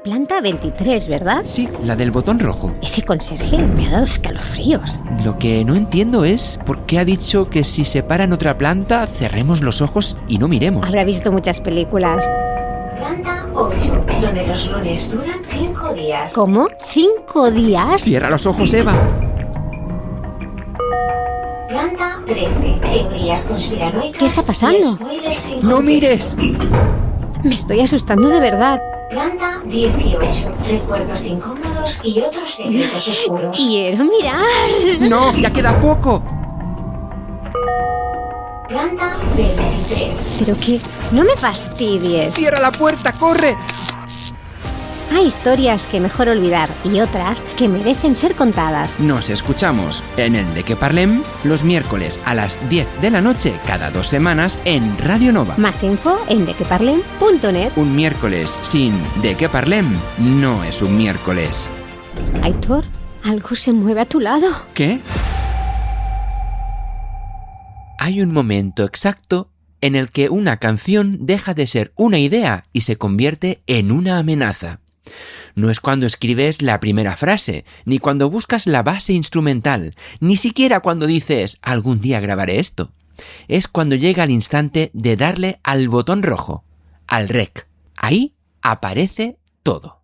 Planta 23, ¿verdad? Sí, la del botón rojo. Ese conserje me ha dado escalofríos. Lo que no entiendo es por qué ha dicho que si se para en otra planta, cerremos los ojos y no miremos. Habrá visto muchas películas. Planta 8, donde los lunes duran 5 días. ¿Cómo? ¿5 días? Cierra los ojos, Eva. Planta 13, teorías conspiranoicas. ¿Qué está pasando? y spoilers sin ¡No contexto. mires! Me estoy asustando de verdad. Planta 18, recuerdos incómodos y otros secretos oscuros. Quiero mirar. ¡No! ¡Ya queda poco! Planta 23. Pero que no me fastidies. ¡Cierra la puerta! ¡Corre! Hay historias que mejor olvidar y otras que merecen ser contadas. Nos escuchamos en el De Que Parlem los miércoles a las 10 de la noche cada 2 semanas en Radio Nova. Más info en dequeparlem.net. Un miércoles sin De Que Parlem no es un miércoles. Aitor, algo se mueve a tu lado. ¿Qué? Hay un momento exacto en el que una canción deja de ser una idea y se convierte en una amenaza. No es cuando escribes la primera frase, ni cuando buscas la base instrumental, ni siquiera cuando dices algún día grabaré esto. Es cuando llega el instante de darle al botón rojo, al rec. Ahí aparece todo.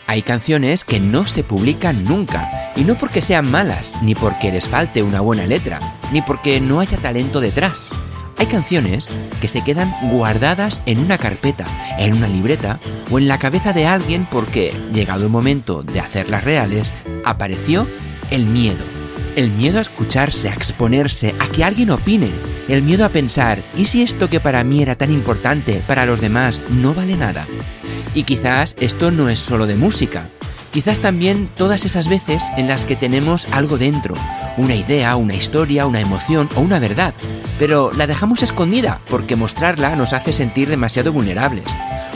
Hay canciones que no se publican nunca, y no porque sean malas, ni porque les falte una buena letra, ni porque no haya talento detrás. Hay canciones que se quedan guardadas en una carpeta, en una libreta o en la cabeza de alguien porque, llegado el momento de hacerlas reales, apareció el miedo. El miedo a escucharse, a exponerse, a que alguien opine. El miedo a pensar, ¿y si esto que para mí era tan importante, para los demás no vale nada? Y quizás esto no es solo de música. Quizás también todas esas veces en las que tenemos algo dentro, una idea, una historia, una emoción o una verdad, pero la dejamos escondida porque mostrarla nos hace sentir demasiado vulnerables.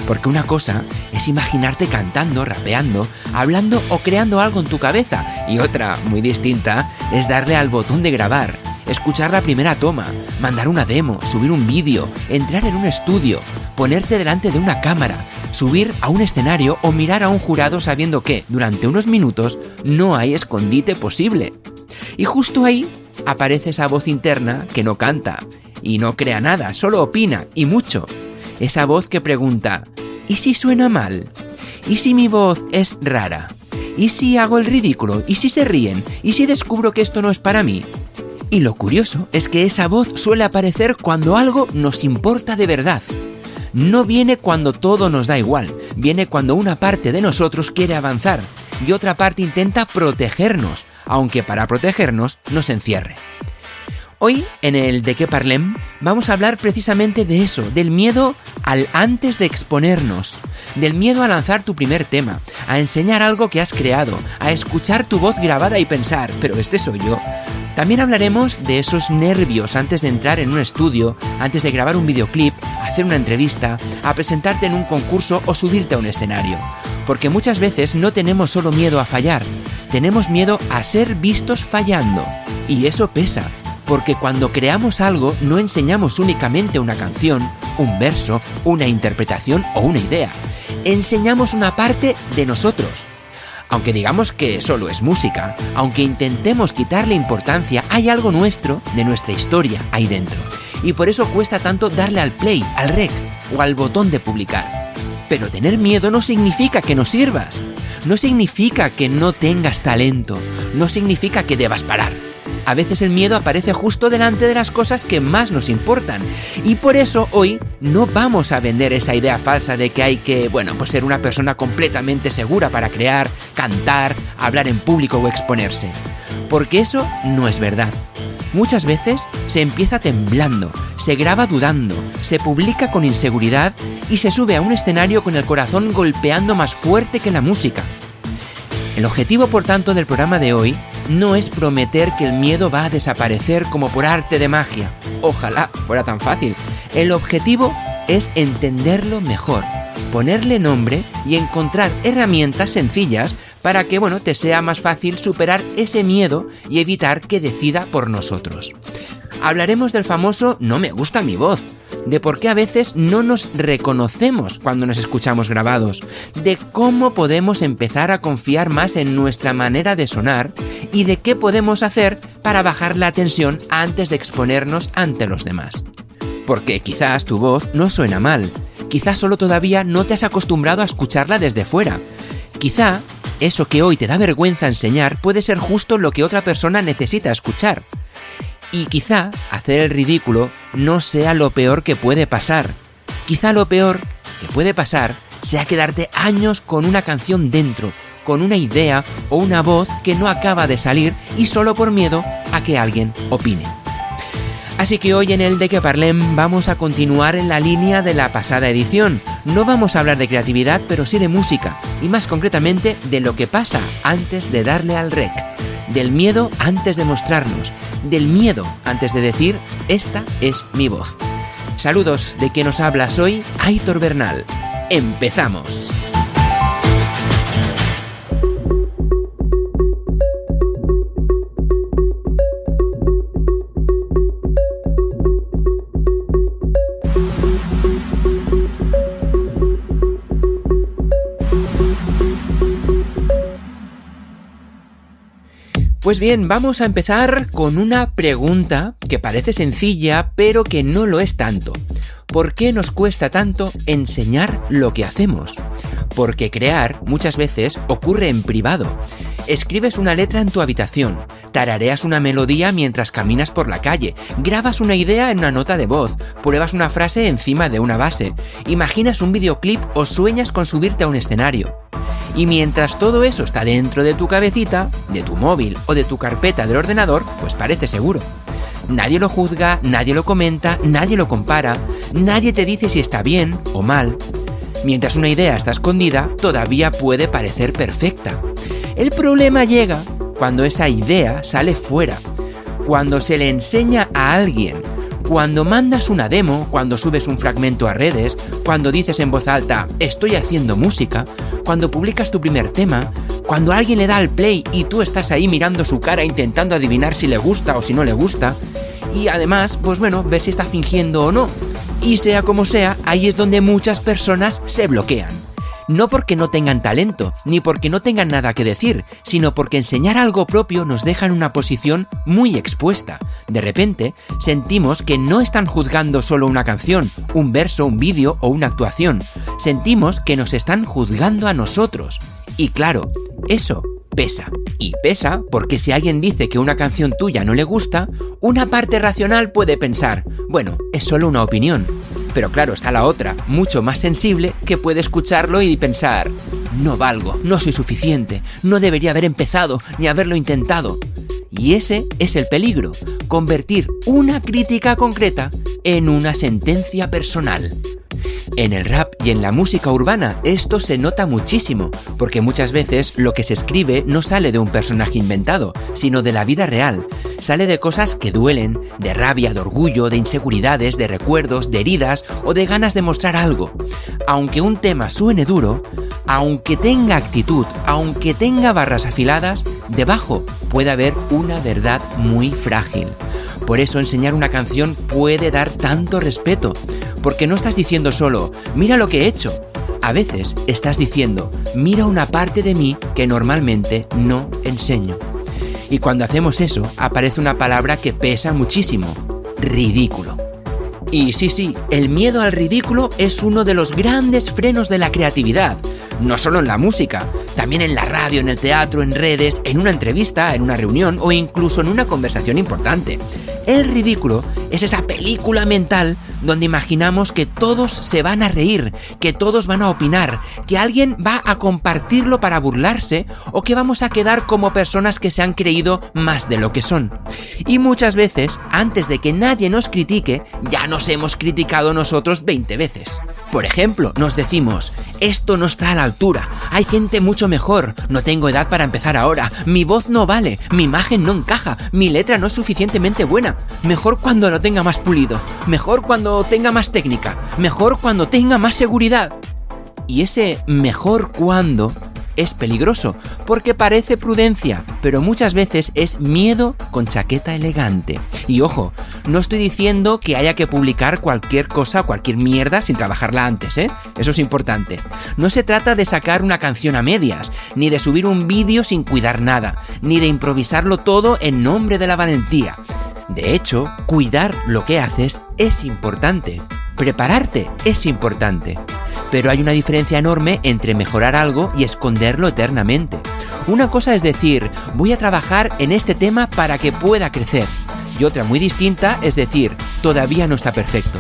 Porque una cosa es imaginarte cantando, rapeando, hablando o creando algo en tu cabeza, y otra, muy distinta, es darle al botón de grabar, escuchar la primera toma, mandar una demo, subir un vídeo, entrar en un estudio, ponerte delante de una cámara, subir a un escenario o mirar a un jurado sabiendo que, durante unos minutos, no hay escondite posible. Y justo ahí aparece esa voz interna que no canta y no crea nada, solo opina, y mucho. Esa voz que pregunta, ¿y si suena mal? ¿Y si mi voz es rara? ¿Y si hago el ridículo? ¿Y si se ríen? ¿Y si descubro que esto no es para mí? Y lo curioso es que esa voz suele aparecer cuando algo nos importa de verdad. No viene cuando todo nos da igual, viene cuando una parte de nosotros quiere avanzar y otra parte intenta protegernos, aunque para protegernos nos encierre. Hoy, en el De Que Parlem, vamos a hablar precisamente de eso, del miedo al antes de exponernos, del miedo a lanzar tu primer tema, a enseñar algo que has creado, a escuchar tu voz grabada y pensar, ¿pero este soy yo? También hablaremos de esos nervios antes de entrar en un estudio, antes de grabar un videoclip, hacer una entrevista, a presentarte en un concurso o subirte a un escenario. Porque muchas veces no tenemos solo miedo a fallar, tenemos miedo a ser vistos fallando. Y eso pesa, porque cuando creamos algo no enseñamos únicamente una canción, un verso, una interpretación o una idea. Enseñamos una parte de nosotros. Aunque digamos que solo es música, aunque intentemos quitarle importancia, hay algo nuestro, de nuestra historia, ahí dentro. Y por eso cuesta tanto darle al play, al rec o al botón de publicar. Pero tener miedo no significa que no sirvas. No significa que no tengas talento. No significa que debas parar. A veces el miedo aparece justo delante de las cosas que más nos importan. Y por eso hoy no vamos a vender esa idea falsa de que hay que, ser una persona completamente segura para crear, cantar, hablar en público o exponerse. Porque eso no es verdad. Muchas veces se empieza temblando, se graba dudando, se publica con inseguridad y se sube a un escenario con el corazón golpeando más fuerte que la música. El objetivo, por tanto, del programa de hoy no es prometer que el miedo va a desaparecer como por arte de magia. Ojalá fuera tan fácil. El objetivo es entenderlo mejor, ponerle nombre y encontrar herramientas sencillas para que, te sea más fácil superar ese miedo y evitar que decida por nosotros. Hablaremos del famoso "no me gusta mi voz", de por qué a veces no nos reconocemos cuando nos escuchamos grabados, de cómo podemos empezar a confiar más en nuestra manera de sonar y de qué podemos hacer para bajar la tensión antes de exponernos ante los demás. Porque quizás tu voz no suena mal, quizás solo todavía no te has acostumbrado a escucharla desde fuera, quizá eso que hoy te da vergüenza enseñar puede ser justo lo que otra persona necesita escuchar. Y quizá hacer el ridículo no sea lo peor que puede pasar. Quizá lo peor que puede pasar sea quedarte años con una canción dentro, con una idea o una voz que no acaba de salir y solo por miedo a que alguien opine. Así que hoy en el De Que Parlem vamos a continuar en la línea de la pasada edición. No vamos a hablar de creatividad, pero sí de música, y más concretamente de lo que pasa antes de darle al rec, del miedo antes de mostrarnos, del miedo antes de decir, esta es mi voz. Saludos, de quien nos habla soy Aitor Bernal. ¡Empezamos! Pues bien, vamos a empezar con una pregunta que parece sencilla, pero que no lo es tanto. ¿Por qué nos cuesta tanto enseñar lo que hacemos? Porque crear muchas veces ocurre en privado. Escribes una letra en tu habitación, tarareas una melodía mientras caminas por la calle, grabas una idea en una nota de voz, pruebas una frase encima de una base, imaginas un videoclip o sueñas con subirte a un escenario. Y mientras todo eso está dentro de tu cabecita, de tu móvil o de tu carpeta del ordenador, pues parece seguro. Nadie lo juzga, nadie lo comenta, nadie lo compara, nadie te dice si está bien o mal. Mientras una idea está escondida, todavía puede parecer perfecta. El problema llega cuando esa idea sale fuera, cuando se le enseña a alguien, cuando mandas una demo, cuando subes un fragmento a redes, cuando dices en voz alta, estoy haciendo música, cuando publicas tu primer tema, cuando alguien le da al play y tú estás ahí mirando su cara intentando adivinar si le gusta o si no le gusta, y además, pues bueno, ver si está fingiendo o no. Y sea como sea, ahí es donde muchas personas se bloquean. No porque no tengan talento, ni porque no tengan nada que decir, sino porque enseñar algo propio nos deja en una posición muy expuesta. De repente, sentimos que no están juzgando solo una canción, un verso, un vídeo o una actuación. Sentimos que nos están juzgando a nosotros. Y claro, eso pesa. Y pesa porque si alguien dice que una canción tuya no le gusta, una parte racional puede pensar, bueno, es solo una opinión. Pero claro, está la otra, mucho más sensible, que puede escucharlo y pensar, no valgo, no soy suficiente, no debería haber empezado ni haberlo intentado. Y ese es el peligro, convertir una crítica concreta en una sentencia personal. En el rap y en la música urbana esto se nota muchísimo, porque muchas veces lo que se escribe no sale de un personaje inventado, sino de la vida real. Sale de cosas que duelen, de rabia, de orgullo, de inseguridades, de recuerdos, de heridas o de ganas de mostrar algo. Aunque un tema suene duro, aunque tenga actitud, aunque tenga barras afiladas, debajo puede haber una verdad muy frágil. Por eso enseñar una canción puede dar tanto respeto, porque no estás diciendo solo, mira lo que he hecho. A veces estás diciendo, mira una parte de mí que normalmente no enseño. Y cuando hacemos eso, aparece una palabra que pesa muchísimo, ridículo. Y sí, el miedo al ridículo es uno de los grandes frenos de la creatividad. No solo en la música, también en la radio, en el teatro, en redes, en una entrevista, en una reunión o incluso en una conversación importante. El ridículo es esa película mental donde imaginamos que todos se van a reír, que todos van a opinar, que alguien va a compartirlo para burlarse o que vamos a quedar como personas que se han creído más de lo que son. Y muchas veces, antes de que nadie nos critique, ya nos hemos criticado nosotros 20 veces. Por ejemplo, nos decimos, esto no está a la altura, hay gente mucho mejor, no tengo edad para empezar ahora, mi voz no vale, mi imagen no encaja, mi letra no es suficientemente buena, mejor cuando lo tenga más pulido, mejor cuando tenga más técnica, mejor cuando tenga más seguridad. Y ese mejor cuando es peligroso, porque parece prudencia, pero muchas veces es miedo con chaqueta elegante. Y ojo, no estoy diciendo que haya que publicar cualquier cosa, cualquier mierda sin trabajarla antes, ¿eh? Eso es importante. No se trata de sacar una canción a medias, ni de subir un vídeo sin cuidar nada, ni de improvisarlo todo en nombre de la valentía. De hecho, cuidar lo que haces es importante. Prepararte es importante. Pero hay una diferencia enorme entre mejorar algo y esconderlo eternamente. Una cosa es decir, voy a trabajar en este tema para que pueda crecer. Y otra muy distinta es decir, todavía no está perfecto.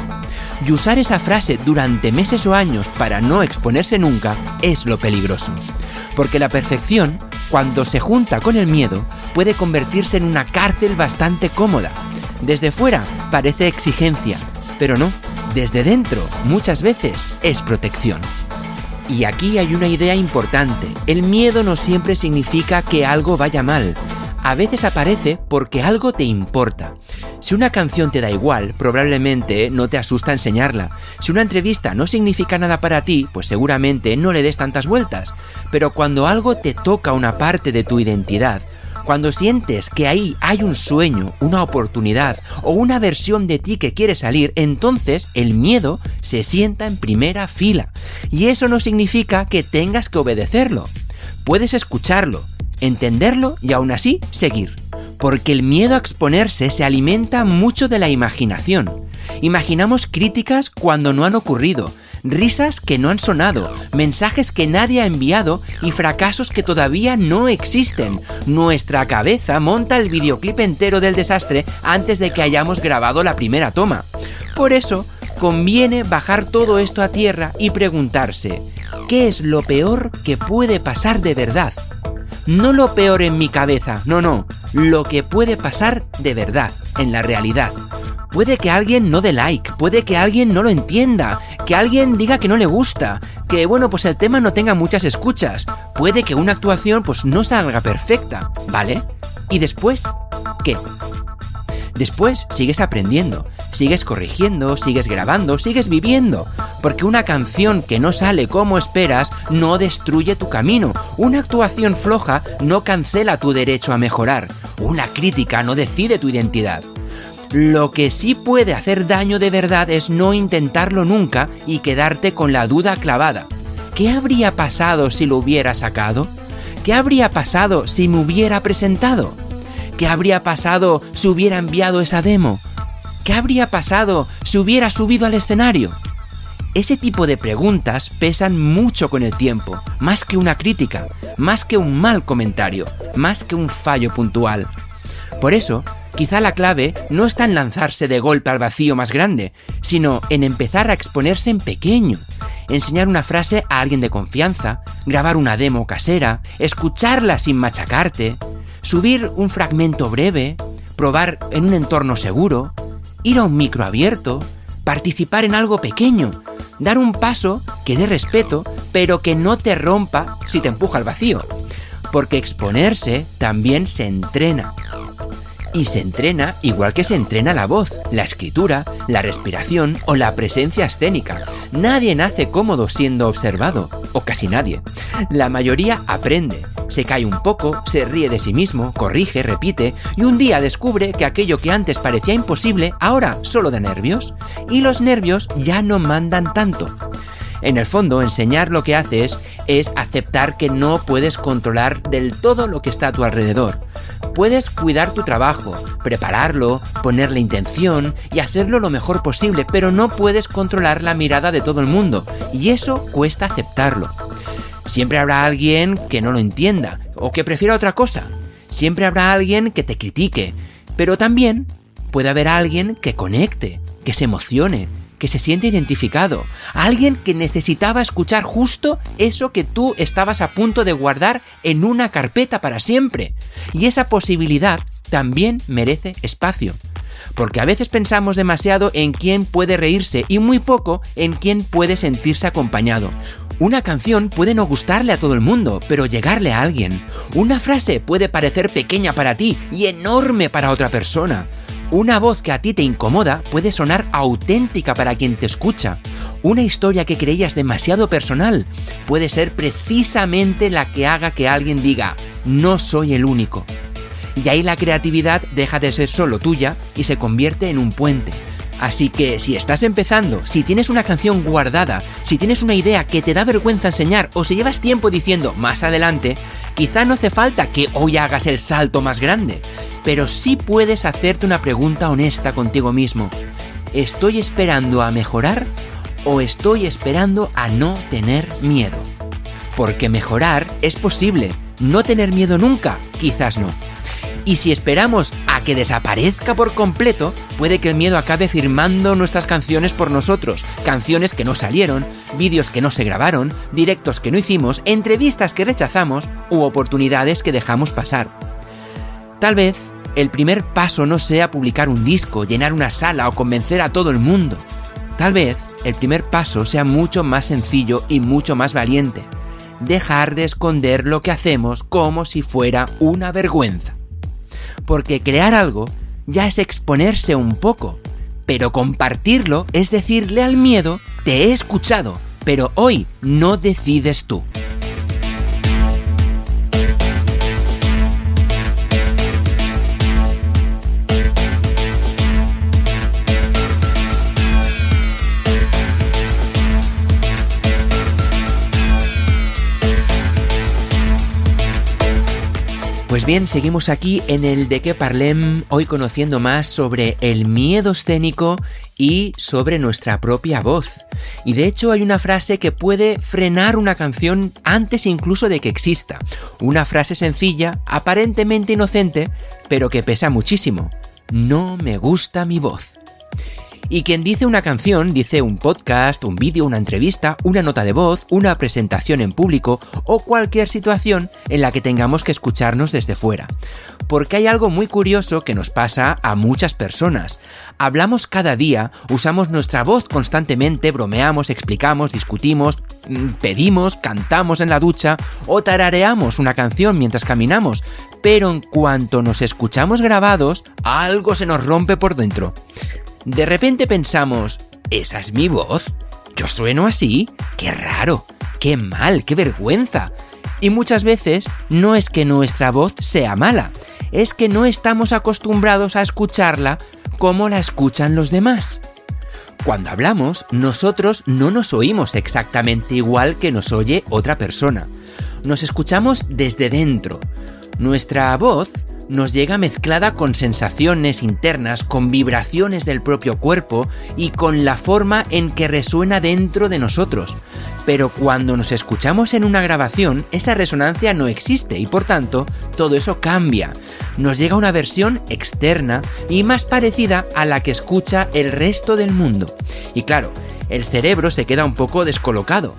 Y usar esa frase durante meses o años para no exponerse nunca es lo peligroso. Porque la perfección, cuando se junta con el miedo, puede convertirse en una cárcel bastante cómoda. Desde fuera parece exigencia, pero no. Desde dentro, muchas veces, es protección. Y aquí hay una idea importante. El miedo no siempre significa que algo vaya mal. A veces aparece porque algo te importa. Si una canción te da igual, probablemente no te asusta enseñarla. Si una entrevista no significa nada para ti, pues seguramente no le des tantas vueltas. Pero cuando algo te toca una parte de tu identidad, cuando sientes que ahí hay un sueño, una oportunidad o una versión de ti que quiere salir, entonces el miedo se sienta en primera fila. Y eso no significa que tengas que obedecerlo. Puedes escucharlo, entenderlo y aún así seguir. Porque el miedo a exponerse se alimenta mucho de la imaginación. Imaginamos críticas cuando no han ocurrido, risas que no han sonado, mensajes que nadie ha enviado y fracasos que todavía no existen. Nuestra cabeza monta el videoclip entero del desastre antes de que hayamos grabado la primera toma. Por eso, conviene bajar todo esto a tierra y preguntarse, ¿qué es lo peor que puede pasar de verdad? No lo peor en mi cabeza, no, lo que puede pasar de verdad, en la realidad. Puede que alguien no dé like, puede que alguien no lo entienda, que alguien diga que no le gusta, que pues el tema no tenga muchas escuchas, puede que una actuación no salga perfecta, ¿vale? ¿Y después qué? Después sigues aprendiendo, sigues corrigiendo, sigues grabando, sigues viviendo, porque una canción que no sale como esperas no destruye tu camino, una actuación floja no cancela tu derecho a mejorar, una crítica no decide tu identidad. Lo que sí puede hacer daño de verdad es no intentarlo nunca y quedarte con la duda clavada. ¿Qué habría pasado si lo hubiera sacado? ¿Qué habría pasado si me hubiera presentado? ¿Qué habría pasado si hubiera enviado esa demo? ¿Qué habría pasado si hubiera subido al escenario? Ese tipo de preguntas pesan mucho con el tiempo, más que una crítica, más que un mal comentario, más que un fallo puntual. Por eso, quizá la clave no está en lanzarse de golpe al vacío más grande, sino en empezar a exponerse en pequeño. Enseñar una frase a alguien de confianza, grabar una demo casera, escucharla sin machacarte, subir un fragmento breve, probar en un entorno seguro, ir a un micro abierto, participar en algo pequeño, dar un paso que dé respeto, pero que no te rompa si te empuja al vacío. Porque exponerse también se entrena. Y se entrena igual que se entrena la voz, la escritura, la respiración o la presencia escénica. Nadie nace cómodo siendo observado, o casi nadie. La mayoría aprende, se cae un poco, se ríe de sí mismo, corrige, repite, y un día descubre que aquello que antes parecía imposible, ahora solo da nervios. Y los nervios ya no mandan tanto. En el fondo, enseñar lo que haces es aceptar que no puedes controlar del todo lo que está a tu alrededor. Puedes cuidar tu trabajo, prepararlo, ponerle intención y hacerlo lo mejor posible, pero no puedes controlar la mirada de todo el mundo, y eso cuesta aceptarlo. Siempre habrá alguien que no lo entienda o que prefiera otra cosa. Siempre habrá alguien que te critique, pero también puede haber alguien que conecte, que se emocione, que se siente identificado, alguien que necesitaba escuchar justo eso que tú estabas a punto de guardar en una carpeta para siempre. Y esa posibilidad también merece espacio. Porque a veces pensamos demasiado en quién puede reírse y muy poco en quién puede sentirse acompañado. Una canción puede no gustarle a todo el mundo, pero llegarle a alguien. Una frase puede parecer pequeña para ti y enorme para otra persona. Una voz que a ti te incomoda puede sonar auténtica para quien te escucha. Una historia que creías demasiado personal puede ser precisamente la que haga que alguien diga, no soy el único. Y ahí la creatividad deja de ser solo tuya y se convierte en un puente. Así que si estás empezando, si tienes una canción guardada, si tienes una idea que te da vergüenza enseñar o si llevas tiempo diciendo más adelante, quizá no hace falta que hoy hagas el salto más grande, pero sí puedes hacerte una pregunta honesta contigo mismo. ¿Estoy esperando a mejorar o estoy esperando a no tener miedo? Porque mejorar es posible, no tener miedo nunca, quizás no. Y si esperamos a que desaparezca por completo, puede que el miedo acabe firmando nuestras canciones por nosotros. Canciones que no salieron, vídeos que no se grabaron, directos que no hicimos, entrevistas que rechazamos u oportunidades que dejamos pasar. Tal vez el primer paso no sea publicar un disco, llenar una sala o convencer a todo el mundo. Tal vez el primer paso sea mucho más sencillo y mucho más valiente. Dejar de esconder lo que hacemos como si fuera una vergüenza. Porque crear algo ya es exponerse un poco, pero compartirlo es decirle al miedo, te he escuchado, pero hoy no decides tú. Pues bien, seguimos aquí en el De qué parlem, hoy conociendo más sobre el miedo escénico y sobre nuestra propia voz. Y de hecho hay una frase que puede frenar una canción antes incluso de que exista. Una frase sencilla, aparentemente inocente, pero que pesa muchísimo. No me gusta mi voz. Y quien dice una canción, dice un podcast, un vídeo, una entrevista, una nota de voz, una presentación en público o cualquier situación en la que tengamos que escucharnos desde fuera. Porque hay algo muy curioso que nos pasa a muchas personas. Hablamos cada día, usamos nuestra voz constantemente, bromeamos, explicamos, discutimos, pedimos, cantamos en la ducha o tarareamos una canción mientras caminamos, pero en cuanto nos escuchamos grabados, algo se nos rompe por dentro. De repente pensamos, ¿esa es mi voz? ¿Yo sueno así? ¡Qué raro! ¡Qué mal! ¡Qué vergüenza! Y muchas veces no es que nuestra voz sea mala, es que no estamos acostumbrados a escucharla como la escuchan los demás. Cuando hablamos, nosotros no nos oímos exactamente igual que nos oye otra persona. Nos escuchamos desde dentro. Nuestra voz nos llega mezclada con sensaciones internas, con vibraciones del propio cuerpo y con la forma en que resuena dentro de nosotros. Pero cuando nos escuchamos en una grabación, esa resonancia no existe y por tanto, todo eso cambia. Nos llega una versión externa y más parecida a la que escucha el resto del mundo. Y claro, el cerebro se queda un poco descolocado.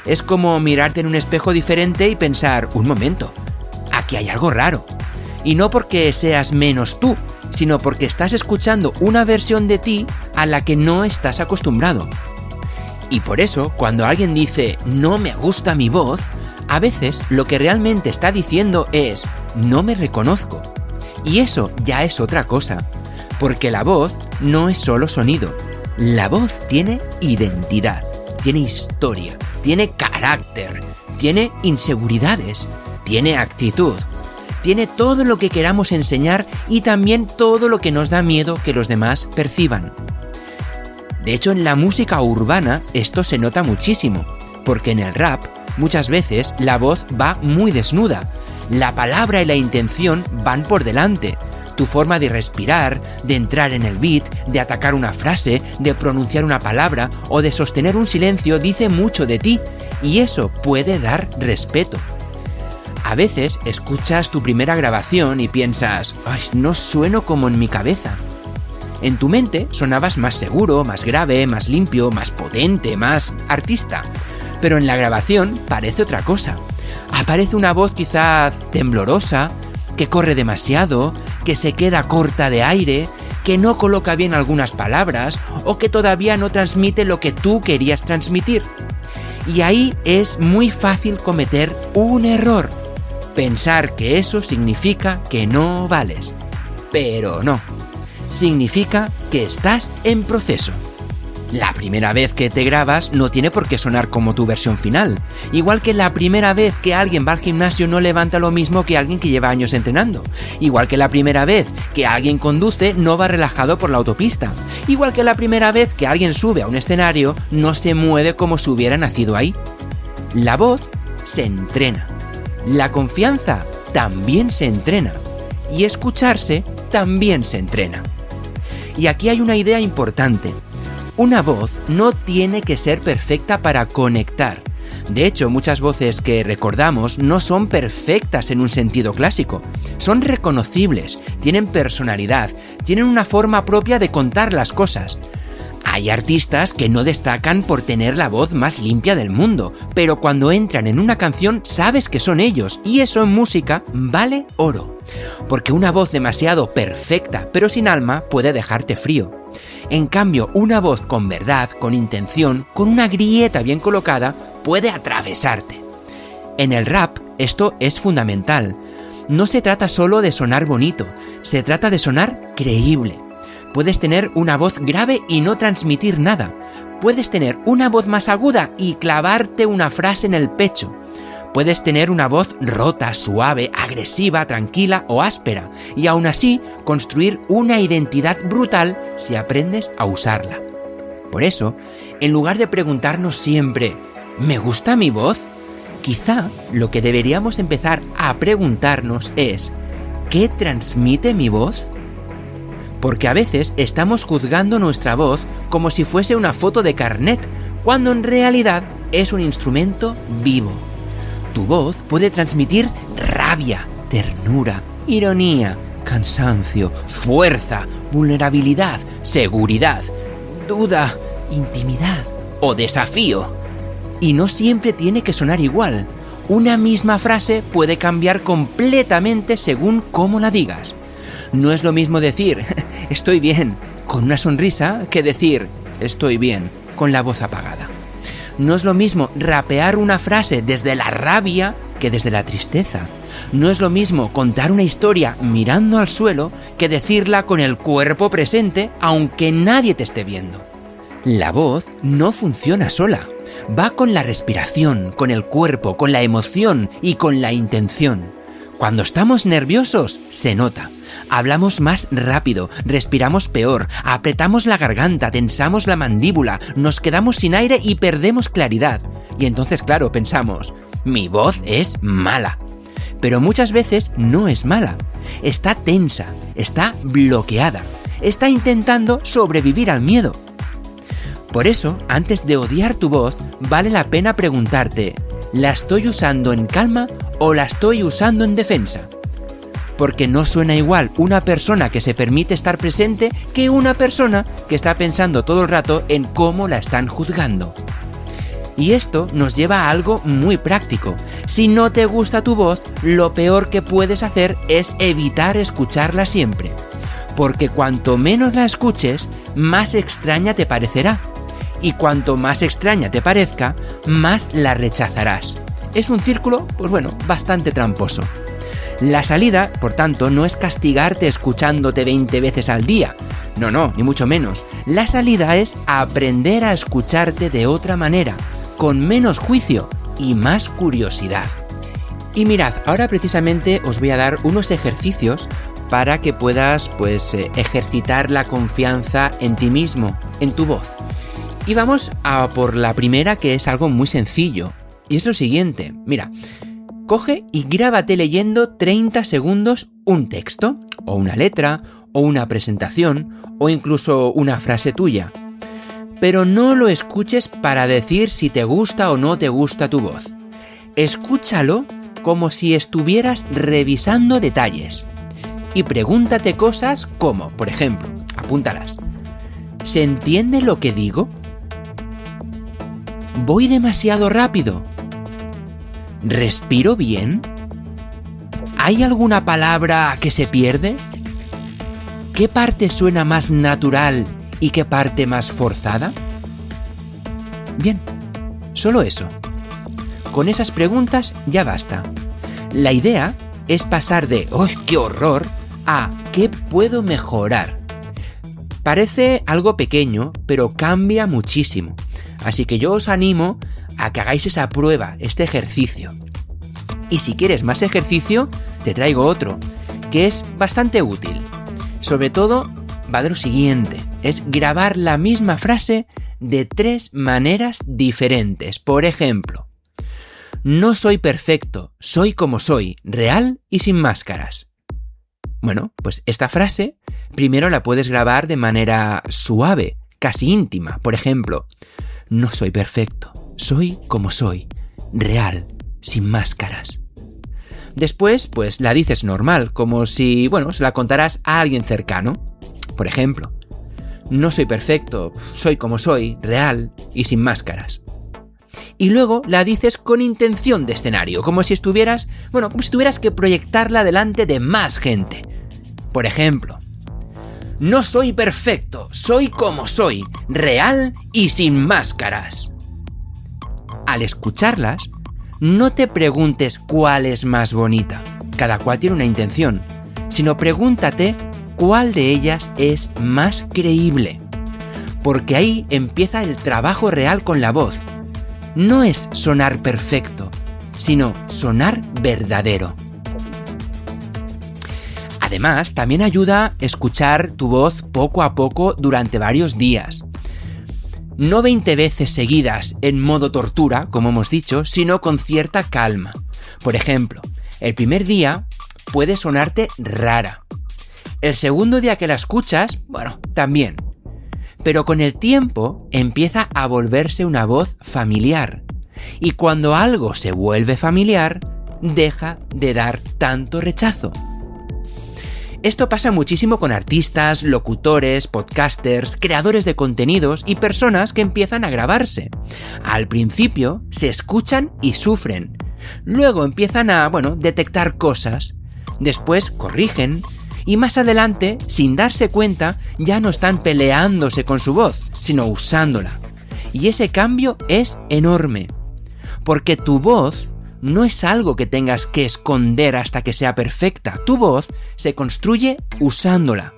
Es como mirarte en un espejo diferente y pensar, un momento, aquí hay algo raro. Y no porque seas menos tú, sino porque estás escuchando una versión de ti a la que no estás acostumbrado. Y por eso, cuando alguien dice no me gusta mi voz, a veces lo que realmente está diciendo es no me reconozco. Y eso ya es otra cosa, porque la voz no es solo sonido. La voz tiene identidad, tiene historia, tiene carácter, tiene inseguridades, tiene actitud. Tiene todo lo que queramos enseñar y también todo lo que nos da miedo que los demás perciban. De hecho, en la música urbana esto se nota muchísimo, porque en el rap muchas veces la voz va muy desnuda. La palabra y la intención van por delante. Tu forma de respirar, de entrar en el beat, de atacar una frase, de pronunciar una palabra o de sostener un silencio dice mucho de ti, y eso puede dar respeto. A veces escuchas tu primera grabación y piensas, ¡ay, no sueno como en mi cabeza! En tu mente sonabas más seguro, más grave, más limpio, más potente, más artista. Pero en la grabación parece otra cosa. Aparece una voz quizá temblorosa, que corre demasiado, que se queda corta de aire, que no coloca bien algunas palabras o que todavía no transmite lo que tú querías transmitir. Y ahí es muy fácil cometer un error. Pensar que eso significa que no vales. Pero no. Significa que estás en proceso. La primera vez que te grabas no tiene por qué sonar como tu versión final. Igual que la primera vez que alguien va al gimnasio no levanta lo mismo que alguien que lleva años entrenando. Igual que la primera vez que alguien conduce no va relajado por la autopista. Igual que la primera vez que alguien sube a un escenario no se mueve como si hubiera nacido ahí. La voz se entrena. La confianza también se entrena. Y escucharse también se entrena. Y aquí hay una idea importante. Una voz no tiene que ser perfecta para conectar. De hecho, muchas voces que recordamos no son perfectas en un sentido clásico. Son reconocibles, tienen personalidad, tienen una forma propia de contar las cosas. Hay artistas que no destacan por tener la voz más limpia del mundo, pero cuando entran en una canción sabes que son ellos, y eso en música vale oro. Porque una voz demasiado perfecta pero sin alma puede dejarte frío. En cambio, una voz con verdad, con intención, con una grieta bien colocada, puede atravesarte. En el rap, esto es fundamental. No se trata solo de sonar bonito, se trata de sonar creíble. Puedes tener una voz grave y no transmitir nada. Puedes tener una voz más aguda y clavarte una frase en el pecho. Puedes tener una voz rota, suave, agresiva, tranquila o áspera, y aún así construir una identidad brutal si aprendes a usarla. Por eso, en lugar de preguntarnos siempre, ¿me gusta mi voz?, quizá lo que deberíamos empezar a preguntarnos es, ¿qué transmite mi voz? Porque a veces estamos juzgando nuestra voz como si fuese una foto de carnet, cuando en realidad es un instrumento vivo. Tu voz puede transmitir rabia, ternura, ironía, cansancio, fuerza, vulnerabilidad, seguridad, duda, intimidad o desafío. Y no siempre tiene que sonar igual. Una misma frase puede cambiar completamente según cómo la digas. No es lo mismo decir «estoy bien» con una sonrisa que decir «estoy bien» con la voz apagada. No es lo mismo rapear una frase desde la rabia que desde la tristeza. No es lo mismo contar una historia mirando al suelo que decirla con el cuerpo presente aunque nadie te esté viendo. La voz no funciona sola. Va con la respiración, con el cuerpo, con la emoción y con la intención. Cuando estamos nerviosos, se nota. Hablamos más rápido, respiramos peor, apretamos la garganta, tensamos la mandíbula, nos quedamos sin aire y perdemos claridad. Y entonces, claro, pensamos, mi voz es mala. Pero muchas veces no es mala. Está tensa, está bloqueada, está intentando sobrevivir al miedo. Por eso, antes de odiar tu voz, vale la pena preguntarte, ¿la estoy usando en calma o la estoy usando en defensa? Porque no suena igual una persona que se permite estar presente que una persona que está pensando todo el rato en cómo la están juzgando. Y esto nos lleva a algo muy práctico. Si no te gusta tu voz, lo peor que puedes hacer es evitar escucharla siempre. Porque cuanto menos la escuches, más extraña te parecerá. Y cuanto más extraña te parezca, más la rechazarás. Es un círculo, pues bueno, bastante tramposo. La salida, por tanto, no es castigarte escuchándote 20 veces al día. No, ni mucho menos. La salida es aprender a escucharte de otra manera, con menos juicio y más curiosidad. Y mirad, ahora precisamente os voy a dar unos ejercicios para que puedas, ejercitar la confianza en ti mismo, en tu voz. Y vamos a por la primera, que es algo muy sencillo. Y es lo siguiente, mira, coge y grábate leyendo 30 segundos un texto, o una letra, o una presentación, o incluso una frase tuya. Pero no lo escuches para decir si te gusta o no te gusta tu voz. Escúchalo como si estuvieras revisando detalles. Y pregúntate cosas como, por ejemplo, apúntalas. ¿Se entiende lo que digo? ¿Voy demasiado rápido? ¿Respiro bien? ¿Hay alguna palabra que se pierde? ¿Qué parte suena más natural y qué parte más forzada? Bien, solo eso. Con esas preguntas ya basta. La idea es pasar de ¡ay, qué horror!, a ¿qué puedo mejorar? Parece algo pequeño, pero cambia muchísimo. Así que yo os animo a que hagáis esa prueba, este ejercicio. Y si quieres más ejercicio, te traigo otro, que es bastante útil. Sobre todo, va de lo siguiente, es grabar la misma frase de 3 maneras diferentes. Por ejemplo, no soy perfecto, soy como soy, real y sin máscaras. Bueno, pues esta frase primero la puedes grabar de manera suave, casi íntima. Por ejemplo, no soy perfecto, soy como soy, real, sin máscaras. Después, pues la dices normal, como si, se la contaras a alguien cercano. Por ejemplo, no soy perfecto, soy como soy, real y sin máscaras. Y luego la dices con intención de escenario, como si tuvieras que proyectarla delante de más gente. Por ejemplo, no soy perfecto, soy como soy, real y sin máscaras. Al escucharlas, no te preguntes cuál es más bonita, cada cual tiene una intención, sino pregúntate cuál de ellas es más creíble. Porque ahí empieza el trabajo real con la voz. No es sonar perfecto, sino sonar verdadero. Además, también ayuda a escuchar tu voz poco a poco durante varios días. No 20 veces seguidas en modo tortura, como hemos dicho, sino con cierta calma. Por ejemplo, el primer día puede sonarte rara. El segundo día que la escuchas, también. Pero con el tiempo empieza a volverse una voz familiar. Y cuando algo se vuelve familiar, deja de dar tanto rechazo. Esto pasa muchísimo con artistas, locutores, podcasters, creadores de contenidos y personas que empiezan a grabarse. Al principio se escuchan y sufren. Luego empiezan a, detectar cosas. Después corrigen. Y más adelante, sin darse cuenta, ya no están peleándose con su voz, sino usándola. Y ese cambio es enorme. Porque tu voz no es algo que tengas que esconder hasta que sea perfecta. Tu voz se construye usándola.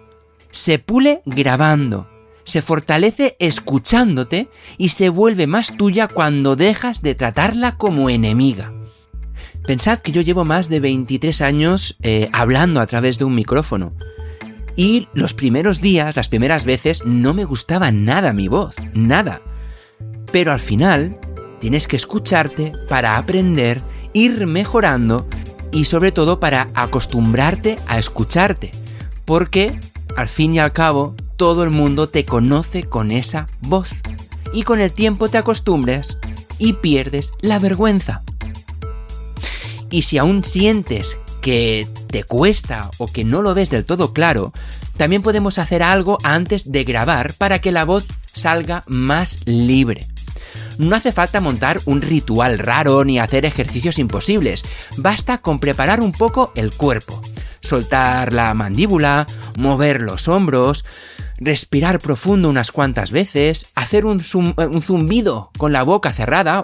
Se pule grabando. Se fortalece escuchándote y se vuelve más tuya cuando dejas de tratarla como enemiga. Pensad que yo llevo más de 23 años hablando a través de un micrófono. Y los primeros días, las primeras veces, no me gustaba nada mi voz, nada. Pero al final, tienes que escucharte para aprender, ir mejorando y sobre todo para acostumbrarte a escucharte. Porque, al fin y al cabo, todo el mundo te conoce con esa voz. Y con el tiempo te acostumbras y pierdes la vergüenza. Y si aún sientes que te cuesta o que no lo ves del todo claro, también podemos hacer algo antes de grabar para que la voz salga más libre. No hace falta montar un ritual raro ni hacer ejercicios imposibles. Basta con preparar un poco el cuerpo. Soltar la mandíbula, mover los hombros, respirar profundo unas cuantas veces, hacer un zumbido con la boca cerrada,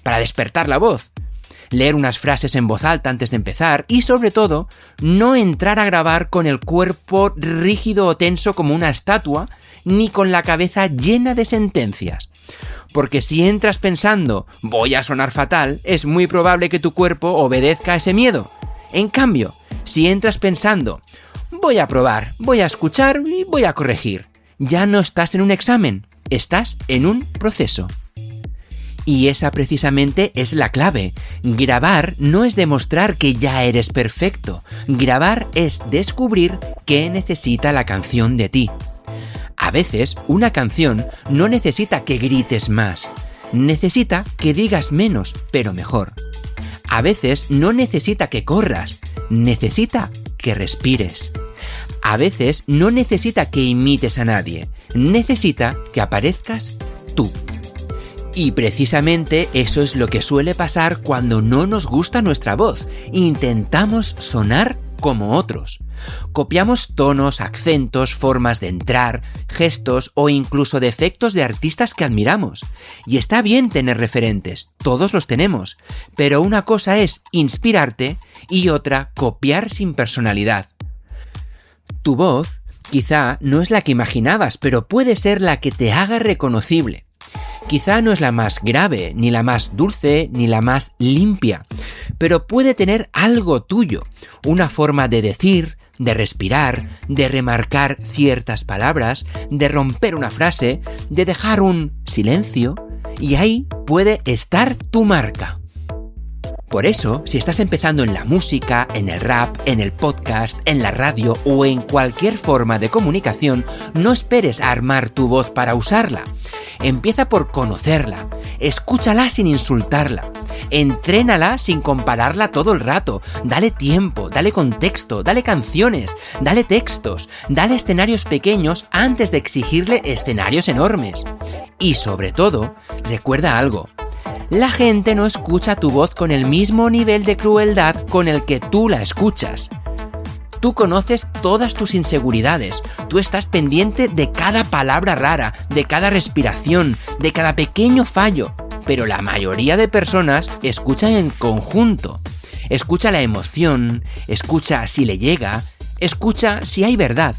para despertar la voz. Leer unas frases en voz alta antes de empezar y, sobre todo, no entrar a grabar con el cuerpo rígido o tenso como una estatua, ni con la cabeza llena de sentencias. Porque si entras pensando, voy a sonar fatal, es muy probable que tu cuerpo obedezca a ese miedo. En cambio, si entras pensando, voy a probar, voy a escuchar y voy a corregir, ya no estás en un examen, estás en un proceso. Y esa precisamente es la clave. Grabar no es demostrar que ya eres perfecto. Grabar es descubrir qué necesita la canción de ti. A veces, una canción no necesita que grites más. Necesita que digas menos, pero mejor. A veces no necesita que corras. Necesita que respires. A veces no necesita que imites a nadie. Necesita que aparezcas tú. Y precisamente eso es lo que suele pasar cuando no nos gusta nuestra voz. Intentamos sonar como otros. Copiamos tonos, acentos, formas de entrar, gestos o incluso defectos de artistas que admiramos. Y está bien tener referentes, todos los tenemos. Pero una cosa es inspirarte y otra copiar sin personalidad. Tu voz Quizá no es la que imaginabas, pero puede ser la que te haga reconocible. Quizá no es la más grave, ni la más dulce, ni la más limpia, pero puede tener algo tuyo, una forma de decir, de respirar, de remarcar ciertas palabras, de romper una frase, de dejar un silencio, y ahí puede estar tu marca. Por eso, si estás empezando en la música, en el rap, en el podcast, en la radio o en cualquier forma de comunicación, no esperes a armar tu voz para usarla. Empieza por conocerla, escúchala sin insultarla, entrénala sin compararla todo el rato, dale tiempo, dale contexto, dale canciones, dale textos, dale escenarios pequeños antes de exigirle escenarios enormes. Y sobre todo, recuerda algo. La gente no escucha tu voz con el mismo nivel de crueldad con el que tú la escuchas. Tú conoces todas tus inseguridades, tú estás pendiente de cada palabra rara, de cada respiración, de cada pequeño fallo, pero la mayoría de personas escuchan en conjunto. Escucha la emoción, escucha si le llega, escucha si hay verdad.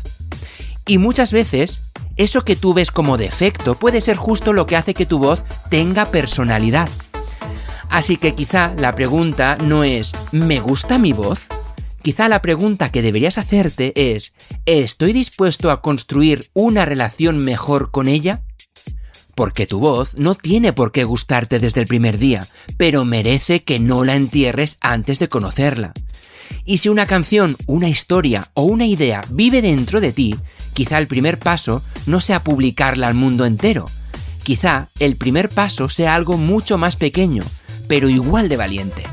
Y muchas veces, eso que tú ves como defecto puede ser justo lo que hace que tu voz tenga personalidad. Así que quizá la pregunta no es ¿me gusta mi voz? Quizá la pregunta que deberías hacerte es ¿estoy dispuesto a construir una relación mejor con ella? Porque tu voz no tiene por qué gustarte desde el primer día, pero merece que no la entierres antes de conocerla. Y si una canción, una historia o una idea vive dentro de ti, quizá el primer paso no sea publicarla al mundo entero. Quizá el primer paso sea algo mucho más pequeño, pero igual de valiente.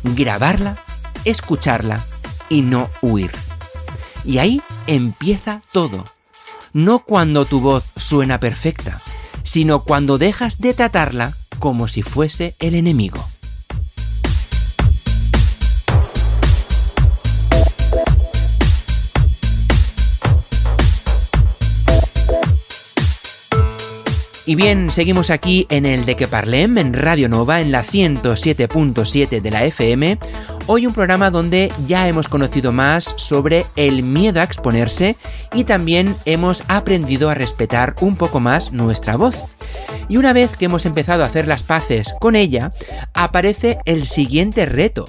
Grabarla, escucharla y no huir. Y ahí empieza todo. No cuando tu voz suena perfecta, sino cuando dejas de tratarla como si fuese el enemigo. Y bien, seguimos aquí en el De Que Parlem, en Radio Nova, en la 107.7 de la FM. Hoy un programa donde ya hemos conocido más sobre el miedo a exponerse y también hemos aprendido a respetar un poco más nuestra voz. Y una vez que hemos empezado a hacer las paces con ella, aparece el siguiente reto.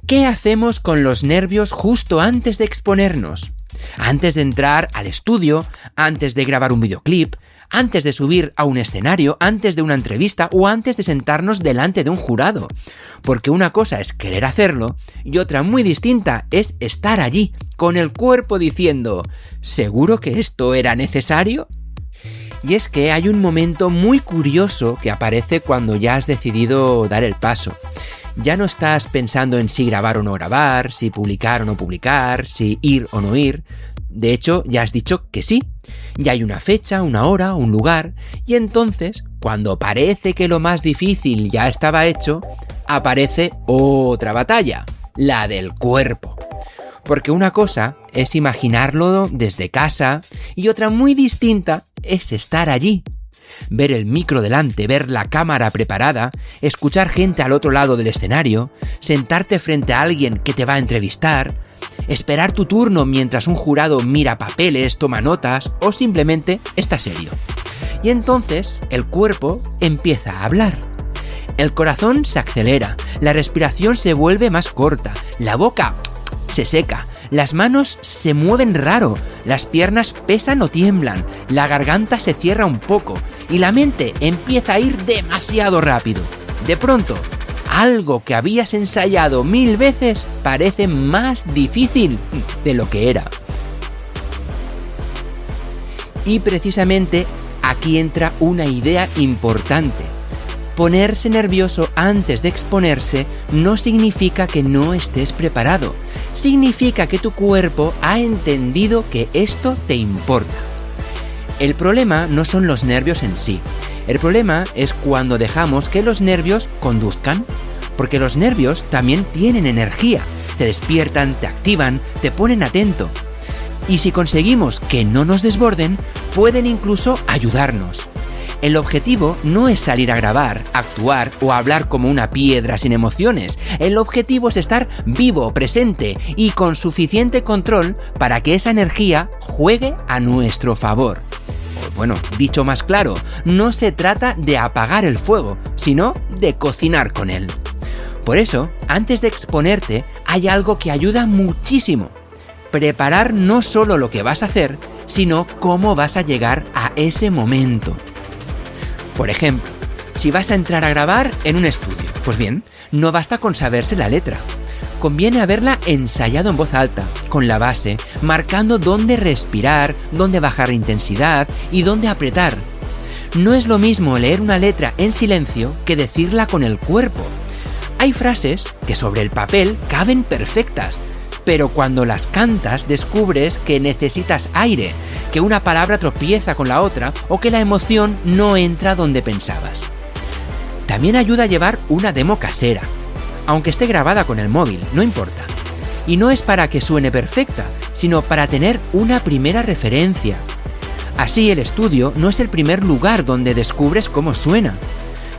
¿Qué hacemos con los nervios justo antes de exponernos? Antes de entrar al estudio, antes de grabar un videoclip, antes de subir a un escenario, antes de una entrevista o antes de sentarnos delante de un jurado. Porque una cosa es querer hacerlo y otra muy distinta es estar allí, con el cuerpo diciendo ¿seguro que esto era necesario? Y es que hay un momento muy curioso que aparece cuando ya has decidido dar el paso. Ya no estás pensando en si grabar o no grabar, si publicar o no publicar, si ir o no ir. De hecho, ya has dicho que sí. Ya hay una fecha, una hora, un lugar. Y entonces, cuando parece que lo más difícil ya estaba hecho, aparece otra batalla, la del cuerpo. Porque una cosa es imaginarlo desde casa y otra muy distinta es estar allí. Ver el micro delante, ver la cámara preparada, escuchar gente al otro lado del escenario, sentarte frente a alguien que te va a entrevistar, esperar tu turno mientras un jurado mira papeles, toma notas o simplemente está serio. Y entonces el cuerpo empieza a hablar. El corazón se acelera, la respiración se vuelve más corta, la boca se seca, las manos se mueven raro, las piernas pesan o tiemblan, la garganta se cierra un poco y la mente empieza a ir demasiado rápido. De pronto, algo que habías ensayado 1000 veces parece más difícil de lo que era. Y precisamente aquí entra una idea importante. Ponerse nervioso antes de exponerse no significa que no estés preparado. Significa que tu cuerpo ha entendido que esto te importa. El problema no son los nervios en sí. El problema es cuando dejamos que los nervios conduzcan, porque los nervios también tienen energía, te despiertan, te activan, te ponen atento. Y si conseguimos que no nos desborden, pueden incluso ayudarnos. El objetivo no es salir a grabar, actuar o hablar como una piedra sin emociones. El objetivo es estar vivo, presente y con suficiente control para que esa energía juegue a nuestro favor. Bueno, dicho más claro, no se trata de apagar el fuego, sino de cocinar con él. Por eso, antes de exponerte, hay algo que ayuda muchísimo. Preparar no solo lo que vas a hacer, sino cómo vas a llegar a ese momento. Por ejemplo, si vas a entrar a grabar en un estudio, pues bien, no basta con saberse la letra. Conviene haberla ensayado en voz alta, con la base, marcando dónde respirar, dónde bajar intensidad y dónde apretar. No es lo mismo leer una letra en silencio que decirla con el cuerpo. Hay frases que sobre el papel caben perfectas, pero cuando las cantas descubres que necesitas aire, que una palabra tropieza con la otra o que la emoción no entra donde pensabas. También ayuda a llevar una demo casera. Aunque esté grabada con el móvil, no importa. Y no es para que suene perfecta, sino para tener una primera referencia. Así el estudio no es el primer lugar donde descubres cómo suena.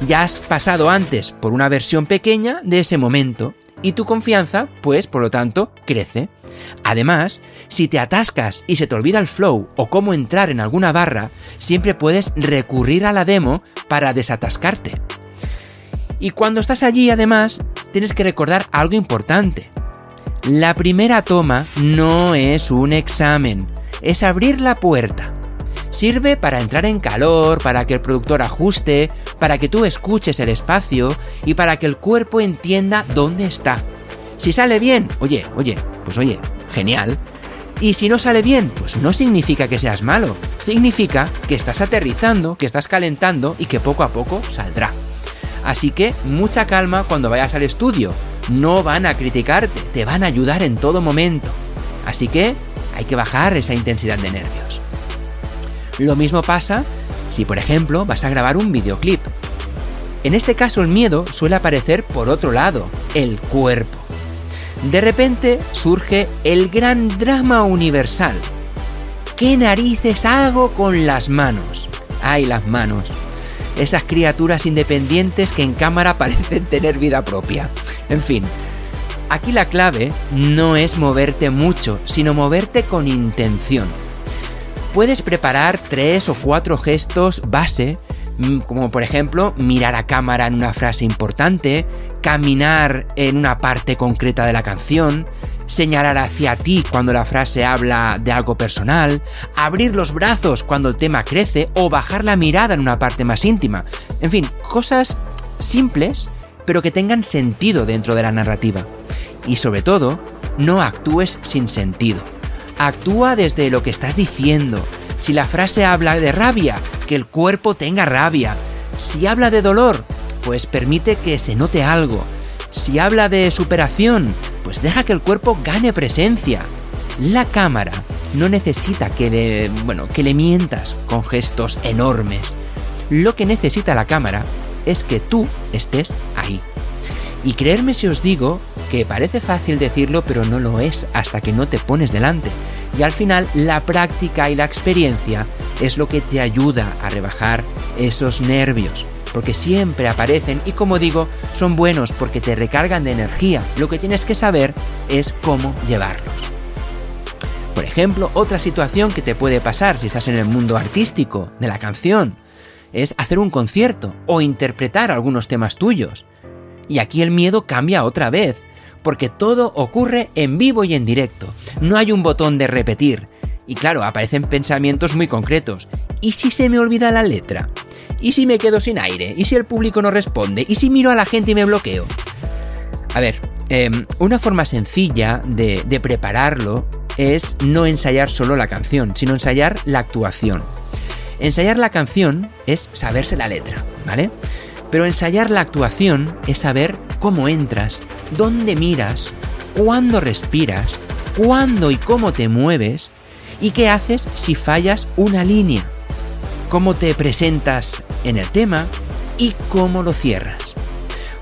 Ya has pasado antes por una versión pequeña de ese momento y tu confianza, pues, por lo tanto, crece. Además, si te atascas y se te olvida el flow o cómo entrar en alguna barra, siempre puedes recurrir a la demo para desatascarte. Y cuando estás allí, además, tienes que recordar algo importante. La primera toma no es un examen, es abrir la puerta. Sirve para entrar en calor, para que el productor ajuste, para que tú escuches el espacio y para que el cuerpo entienda dónde está. Si sale bien, oye, genial. Y si no sale bien, pues no significa que seas malo, significa que estás aterrizando, que estás calentando y que poco a poco saldrá. Así que mucha calma cuando vayas al estudio. No van a criticarte, te van a ayudar en todo momento. Así que hay que bajar esa intensidad de nervios. Lo mismo pasa si, por ejemplo, vas a grabar un videoclip. En este caso el miedo suele aparecer por otro lado, el cuerpo. De repente surge el gran drama universal. ¿Qué narices hago con las manos? ¡Ay, las manos! Esas criaturas independientes que en cámara parecen tener vida propia. En fin, aquí la clave no es moverte mucho, sino moverte con intención. Puedes preparar 3 o 4 gestos base, como por ejemplo mirar a cámara en una frase importante, caminar en una parte concreta de la canción, señalar hacia ti cuando la frase habla de algo personal, abrir los brazos cuando el tema crece o bajar la mirada en una parte más íntima. En fin, cosas simples, pero que tengan sentido dentro de la narrativa. Y sobre todo, no actúes sin sentido. Actúa desde lo que estás diciendo. Si la frase habla de rabia, que el cuerpo tenga rabia. Si habla de dolor, pues permite que se note algo. Si habla de superación, pues deja que el cuerpo gane presencia. La cámara no necesita que le mientas con gestos enormes. Lo que necesita la cámara es que tú estés ahí. Y creerme si os digo que parece fácil decirlo, pero no lo es hasta que no te pones delante. Y al final la práctica y la experiencia es lo que te ayuda a rebajar esos nervios. Porque siempre aparecen y, como digo, son buenos porque te recargan de energía. Lo que tienes que saber es cómo llevarlos. Por ejemplo, otra situación que te puede pasar si estás en el mundo artístico de la canción es hacer un concierto o interpretar algunos temas tuyos. Y aquí el miedo cambia otra vez, porque todo ocurre en vivo y en directo. No hay un botón de repetir. Y claro, aparecen pensamientos muy concretos. ¿Y si se me olvida la letra? ¿Y si me quedo sin aire? ¿Y si el público no responde? ¿Y si miro a la gente y me bloqueo? A ver, una forma sencilla de prepararlo es no ensayar solo la canción, sino ensayar la actuación. Ensayar la canción es saberse la letra, ¿vale? Pero ensayar la actuación es saber cómo entras, dónde miras, cuándo respiras, cuándo y cómo te mueves y qué haces si fallas una línea. Cómo te presentas en el tema y cómo lo cierras.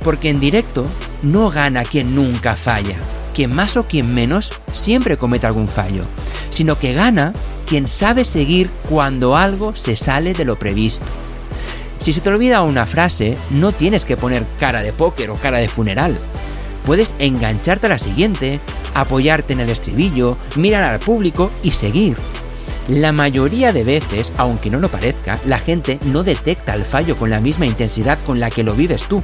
Porque en directo no gana quien nunca falla, quien más o quien menos siempre comete algún fallo, sino que gana quien sabe seguir cuando algo se sale de lo previsto. Si se te olvida una frase, no tienes que poner cara de póker o cara de funeral. Puedes engancharte a la siguiente, apoyarte en el estribillo, mirar al público y seguir. La mayoría de veces, aunque no lo parezca, la gente no detecta el fallo con la misma intensidad con la que lo vives tú.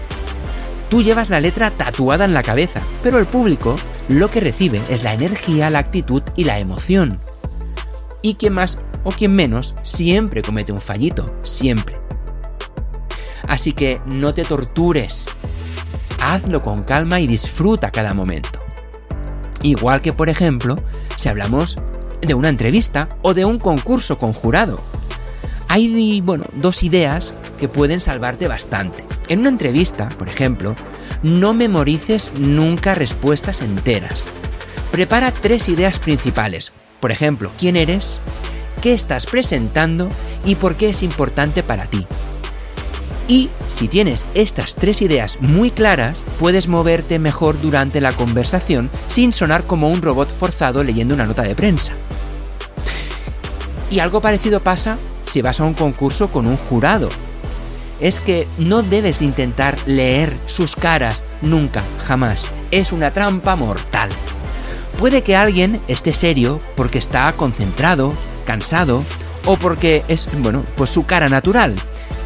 Tú llevas la letra tatuada en la cabeza, pero el público lo que recibe es la energía, la actitud y la emoción. Y quien más o quien menos siempre comete un fallito, siempre. Así que no te tortures. Hazlo con calma y disfruta cada momento. Igual que, por ejemplo, si hablamos de una entrevista o de un concurso con jurado. Hay, dos ideas que pueden salvarte bastante. En una entrevista, por ejemplo, no memorices nunca respuestas enteras. Prepara 3 ideas principales. Por ejemplo, ¿quién eres? ¿Qué estás presentando? ¿Y por qué es importante para ti? Y si tienes estas 3 ideas muy claras, puedes moverte mejor durante la conversación sin sonar como un robot forzado leyendo una nota de prensa. Y algo parecido pasa si vas a un concurso con un jurado. Es que no debes intentar leer sus caras nunca, jamás. Es una trampa mortal. Puede que alguien esté serio porque está concentrado, cansado o porque es, pues su cara natural.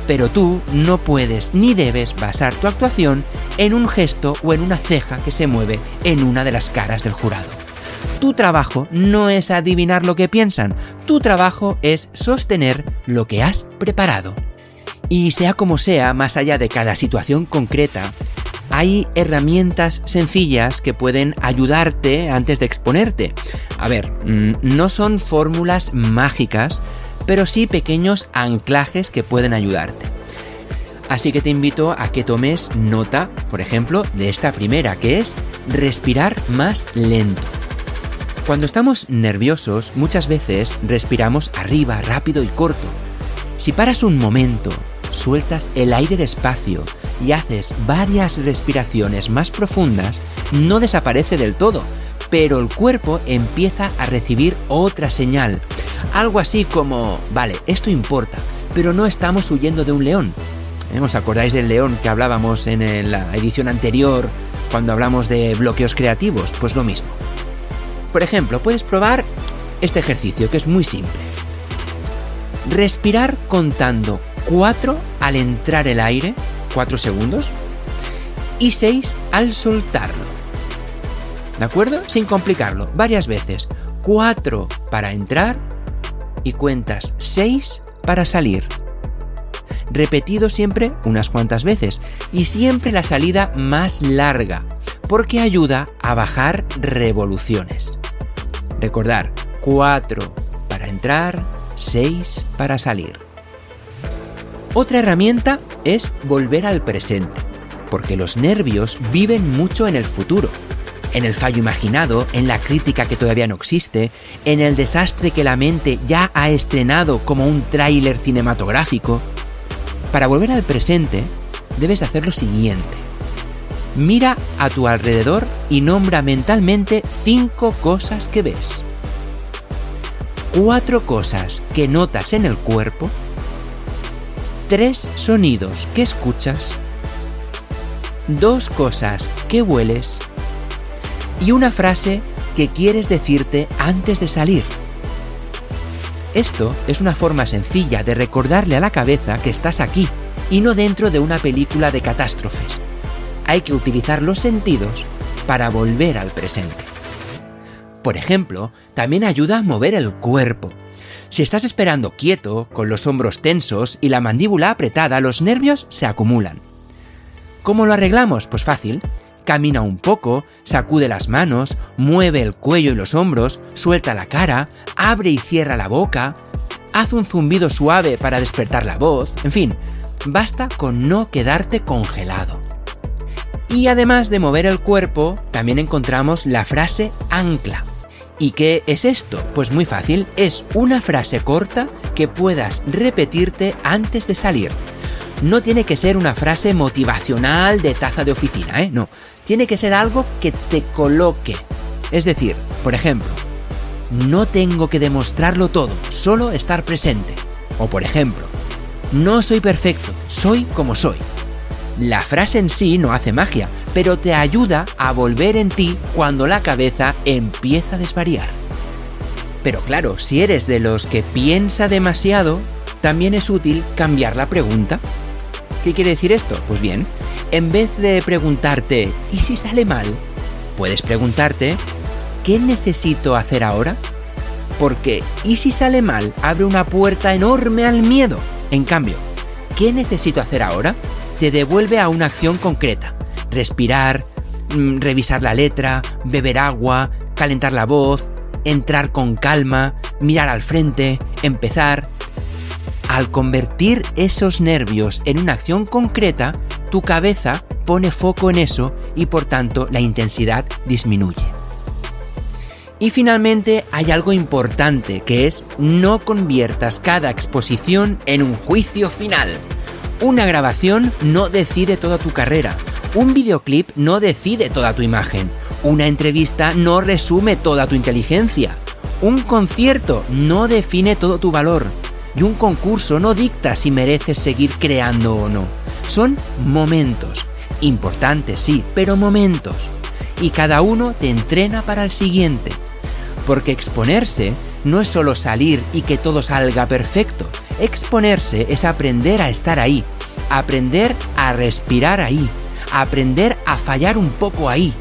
Pero tú no puedes ni debes basar tu actuación en un gesto o en una ceja que se mueve en una de las caras del jurado. Tu trabajo no es adivinar lo que piensan, tu trabajo es sostener lo que has preparado. Y sea como sea, más allá de cada situación concreta, hay herramientas sencillas que pueden ayudarte antes de exponerte. A ver, no son fórmulas mágicas, pero sí pequeños anclajes que pueden ayudarte. Así que te invito a que tomes nota, por ejemplo, de esta primera, que es respirar más lento. Cuando estamos nerviosos, muchas veces respiramos arriba, rápido y corto. Si paras un momento, sueltas el aire despacio y haces varias respiraciones más profundas, no desaparece del todo, pero el cuerpo empieza a recibir otra señal. Algo así como, vale, esto importa, pero no estamos huyendo de un león. ¿Os acordáis del león que hablábamos en la edición anterior cuando hablamos de bloqueos creativos? Pues lo mismo. Por ejemplo, puedes probar este ejercicio que es muy simple. Respirar contando 4 al entrar el aire, 4 segundos, y 6 al soltarlo. ¿De acuerdo? Sin complicarlo, varias veces. 4 para entrar y cuentas 6 para salir. Repetido siempre unas cuantas veces y siempre la salida más larga, porque ayuda a bajar revoluciones. Recordar, 4 para entrar, 6 para salir. Otra herramienta es volver al presente, porque los nervios viven mucho en el futuro, en el fallo imaginado, en la crítica que todavía no existe, en el desastre que la mente ya ha estrenado como un tráiler cinematográfico. Para volver al presente, debes hacer lo siguiente. Mira a tu alrededor y nombra mentalmente 5 cosas que ves. 4 cosas que notas en el cuerpo. 3 sonidos que escuchas. 2 cosas que hueles. Y una frase que quieres decirte antes de salir. Esto es una forma sencilla de recordarle a la cabeza que estás aquí y no dentro de una película de catástrofes. Hay que utilizar los sentidos para volver al presente. Por ejemplo, también ayuda a mover el cuerpo. Si estás esperando quieto, con los hombros tensos y la mandíbula apretada, los nervios se acumulan. ¿Cómo lo arreglamos? Pues fácil. Camina un poco, sacude las manos, mueve el cuello y los hombros, suelta la cara, abre y cierra la boca, haz un zumbido suave para despertar la voz, en fin, basta con no quedarte congelado. Y además de mover el cuerpo, también encontramos la frase ancla. ¿Y qué es esto? Pues muy fácil, es una frase corta que puedas repetirte antes de salir. No tiene que ser una frase motivacional de taza de oficina, no. Tiene que ser algo que te coloque. Es decir, por ejemplo, no tengo que demostrarlo todo, solo estar presente. O por ejemplo, No soy perfecto, soy como soy. La frase en sí no hace magia, pero te ayuda a volver en ti cuando la cabeza empieza a desvariar. Pero claro, si eres de los que piensa demasiado, también es útil cambiar la pregunta. ¿Qué quiere decir esto? Pues bien, en vez de preguntarte ¿y si sale mal?, puedes preguntarte ¿qué necesito hacer ahora? Porque ¿y si sale mal? Abre una puerta enorme al miedo. En cambio, ¿qué necesito hacer ahora? Te devuelve a una acción concreta. Respirar, revisar la letra, beber agua, calentar la voz, entrar con calma, mirar al frente, empezar. Al convertir esos nervios en una acción concreta, tu cabeza pone foco en eso y por tanto la intensidad disminuye. Y finalmente hay algo importante, que es no conviertas cada exposición en un juicio final. Una grabación no decide toda tu carrera. Un videoclip no decide toda tu imagen. Una entrevista no resume toda tu inteligencia. Un concierto no define todo tu valor. Y un concurso no dicta si mereces seguir creando o no. Son momentos. Importantes, sí, pero momentos. Y cada uno te entrena para el siguiente. Porque exponerse no es solo salir y que todo salga perfecto. Exponerse es aprender a estar ahí, aprender a respirar ahí, aprender a fallar un poco ahí,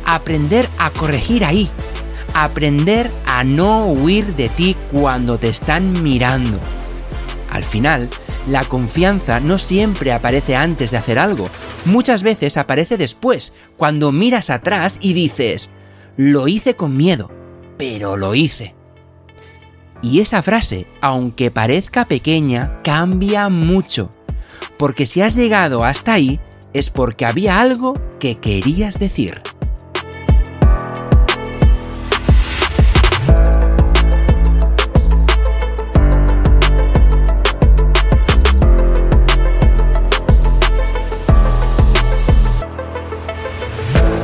aprender a corregir ahí, aprender a no huir de ti cuando te están mirando. Al final, la confianza no siempre aparece antes de hacer algo. Muchas veces aparece después, cuando miras atrás y dices, lo hice con miedo, pero lo hice. Y esa frase, aunque parezca pequeña, cambia mucho. Porque si has llegado hasta ahí, es porque había algo que querías decir.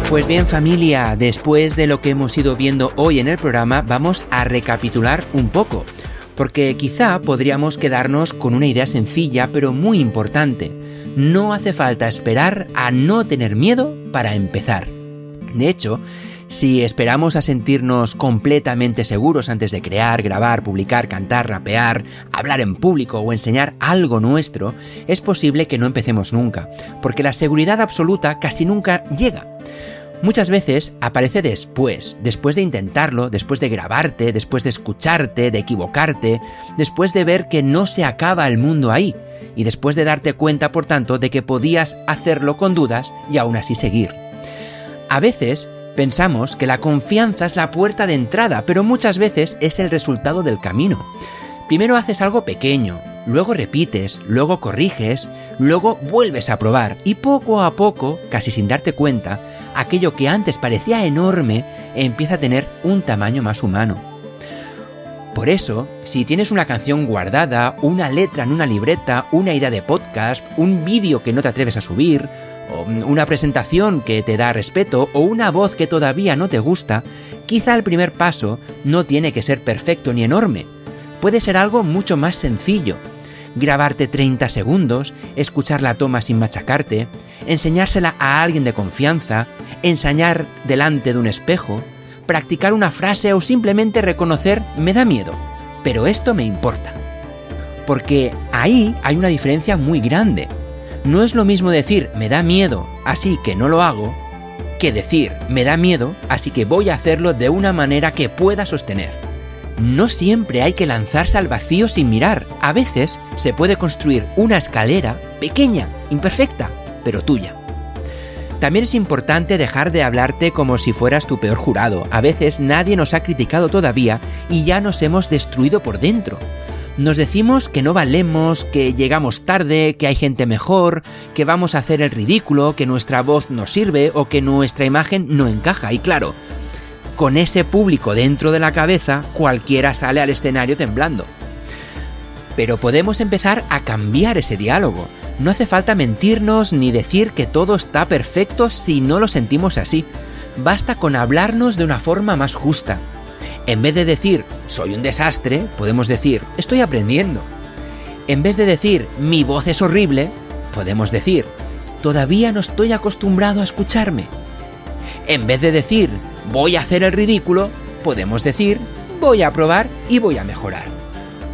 Pues bien, familia, después de lo que hemos ido viendo hoy en el programa, vamos a recapitular un poco, porque quizá podríamos quedarnos con una idea sencilla pero muy importante. No hace falta esperar a no tener miedo para empezar. De hecho, si esperamos a sentirnos completamente seguros antes de crear, grabar, publicar, cantar, rapear, hablar en público o enseñar algo nuestro, es posible que no empecemos nunca, porque la seguridad absoluta casi nunca llega. Muchas veces aparece después de intentarlo, después de grabarte, después de escucharte, de equivocarte, después de ver que no se acaba el mundo ahí, y después de darte cuenta, por tanto, de que podías hacerlo con dudas y aún así seguir. A veces pensamos que la confianza es la puerta de entrada, pero muchas veces es el resultado del camino. Primero haces algo pequeño, luego repites, luego corriges, luego vuelves a probar, y poco a poco, casi sin darte cuenta, aquello que antes parecía enorme empieza a tener un tamaño más humano. Por eso, si tienes una canción guardada, una letra en una libreta, una idea de podcast, un vídeo que no te atreves a subir, o una presentación que te da respeto, o una voz que todavía no te gusta, quizá el primer paso no tiene que ser perfecto ni enorme. Puede ser algo mucho más sencillo. Grabarte 30 segundos, escuchar la toma sin machacarte, enseñársela a alguien de confianza, ensayar delante de un espejo, practicar una frase o simplemente reconocer me da miedo, pero esto me importa. Porque ahí hay una diferencia muy grande. No es lo mismo decir me da miedo, así que no lo hago, que decir me da miedo, así que voy a hacerlo de una manera que pueda sostener. No siempre hay que lanzarse al vacío sin mirar. A veces se puede construir una escalera pequeña, imperfecta, pero tuya. También es importante dejar de hablarte como si fueras tu peor jurado. A veces nadie nos ha criticado todavía y ya nos hemos destruido por dentro. Nos decimos que no valemos, que llegamos tarde, que hay gente mejor, que vamos a hacer el ridículo, que nuestra voz no sirve o que nuestra imagen no encaja. Y claro, con ese público dentro de la cabeza, cualquiera sale al escenario temblando. Pero podemos empezar a cambiar ese diálogo. No hace falta mentirnos ni decir que todo está perfecto si no lo sentimos así. Basta con hablarnos de una forma más justa. En vez de decir, soy un desastre, podemos decir, estoy aprendiendo. En vez de decir mi voz es horrible, podemos decir todavía no estoy acostumbrado a escucharme. En vez de decir voy a hacer el ridículo, podemos decir voy a probar y voy a mejorar.